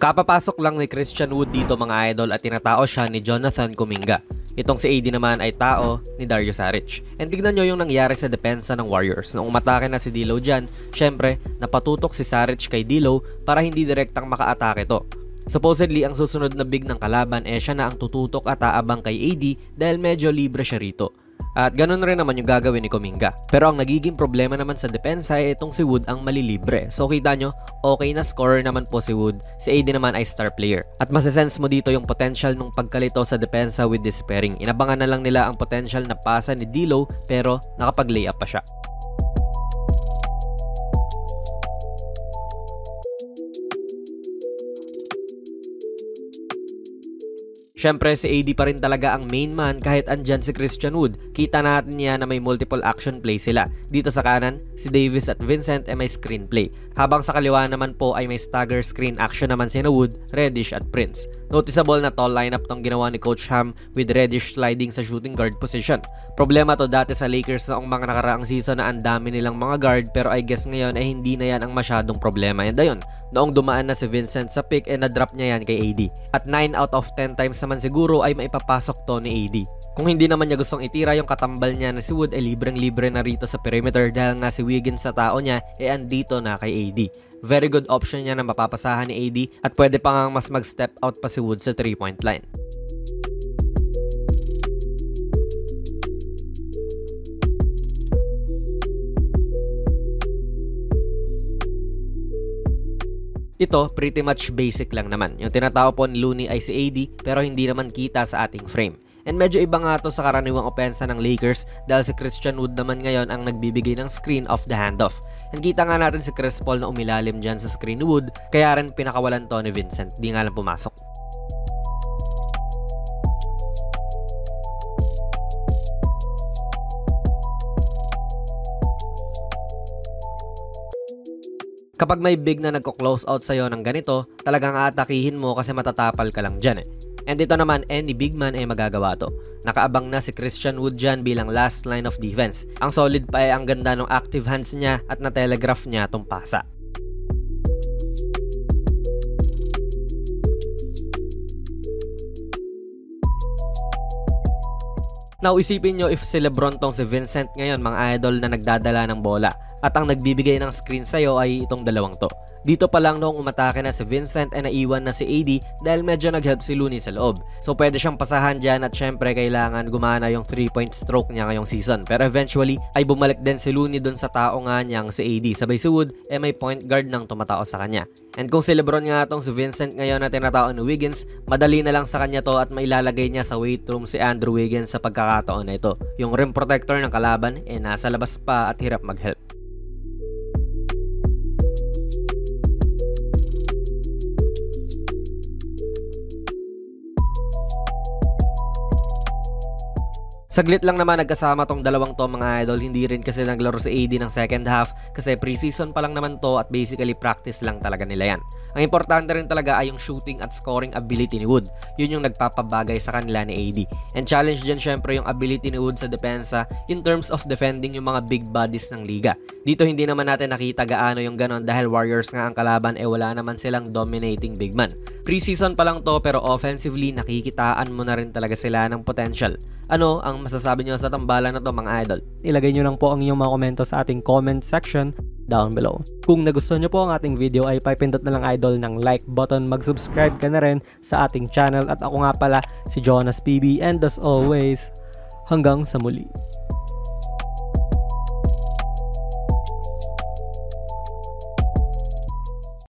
Kapapasok lang ni Christian Wood dito mga idol at tinatao siya ni Jonathan Kuminga. Itong si AD naman ay tao ni Dario Saric. And tignan nyo yung nangyari sa depensa ng Warriors. Noong umatake na si D'Lo dyan, syempre napatutok si Saric kay D'Lo para hindi direktang maka-atake to. Supposedly ang susunod na big ng kalaban siya na ang tututok at aabang kay AD dahil medyo libre siya rito. At ganun rin naman yung gagawin ni Kuminga. Pero ang nagiging problema naman sa depensa ay itong si Wood ang malilibre. So kita nyo, okay na scorer naman po si Wood. Si AD naman ay star player. At masasense mo dito yung potential nung pagkalito sa depensa with this pairing. Inabangan na lang nila ang potential na pasa ni D'Lo pero nakapag-layup pa siya. Syempre si AD pa rin talaga ang main man kahit andyan si Christian Wood. Kita natin yan na may multiple action play sila. Dito sa kanan, si Davis at Vincent ay may screenplay. Habang sa kaliwa naman po ay may stagger screen action naman si Wood, Reddish at Prince. Noticeable na tall lineup tong ginawa ni Coach Ham with Reddish sliding sa shooting guard position. Problema to dati sa Lakers noong mga nakaraang season na ang dami nilang mga guard pero I guess ngayon ay hindi na yan ang masyadong problema. And ayun, noong dumaan na si Vincent sa pick na-drop niya yan kay AD. At 9 out of 10 times naman siguro ay maipapasok to ni AD. Kung hindi naman niya gustong itira yung katambal niya na si Wood ay libreng-libre na rito sa perimeter dahil nga si Wiggins sa tao niya andito na kay AD. Very good option niya na mapapasahan ni AD at pwede pa nga mas mag-step out pa si Wood sa 3-point line. Ito, pretty much basic lang naman. Yung tinatao po ni Looney ay si AD pero hindi naman kita sa ating frame. And medyo iba nga to sa karaniwang opensa ng Lakers dahil si Christian Wood naman ngayon ang nagbibigay ng screen off the handoff. And kita nga natin si Chris Paul na umilalim dyan sa screen ni Wood kaya rin pinakawalan to ni Vincent. Di nga lang pumasok. Kapag may big na nagko-close out sa'yo ng ganito, talagang aatakihin mo kasi matatapal ka lang dyan And ito naman, any big man ay magagawa to. Nakaabang na si Christian Wood dyan bilang last line of defense. Ang solid pa ay ang ganda ng active hands niya at na-telegraph niya tong pasa. Now, isipin nyo if si Lebron tong si Vincent ngayon, mga idol na nagdadala ng bola at ang nagbibigay ng screen sa'yo ay itong dalawang to. Dito pa lang noong umatake na si Vincent ay naiwan na si AD dahil medyo nag-help si Looney sa loob. So pwede siyang pasahan dyan at syempre kailangan gumana yung 3-point stroke niya ngayong season. Pero eventually ay bumalik din si Looney dun sa tao nga niyang si AD. Sabay si Wood may point guard nang tumatao sa kanya. And kung si Lebron nga tong si Vincent ngayon na tinatao ni Wiggins, madali na lang sa kanya to at mailalagay niya sa weight room si Andrew Wiggins sa pagkakataon na ito. Yung rim protector ng kalaban nasa labas pa at hirap mag-help. Saglit lang naman nagkasama tong dalawang to mga idol, hindi rin kasi naglaro si AD ng second half kasi preseason pa lang naman to at basically practice lang talaga nila yan. Ang importante rin talaga ay yung shooting at scoring ability ni Wood. Yun yung nagpapabagay sa kanila ni AD. And challenge dyan syempre yung ability ni Wood sa depensa in terms of defending yung mga big bodies ng liga. Dito hindi naman natin nakita gaano yung ganon dahil Warriors nga ang kalaban wala naman silang dominating big man. Preseason pa lang to pero offensively nakikitaan mo na rin talaga sila ng potential. Ano ang masasabi nyo sa tambalan na to mga idol? Ilagay nyo lang po ang inyong mga komento sa ating comment section down below. Kung nagustuhan nyo po ang ating video ay pipindot na lang idol ng like button, mag-subscribe ka na rin sa ating channel at ako nga pala si Jonas PB and as always, hanggang sa muli.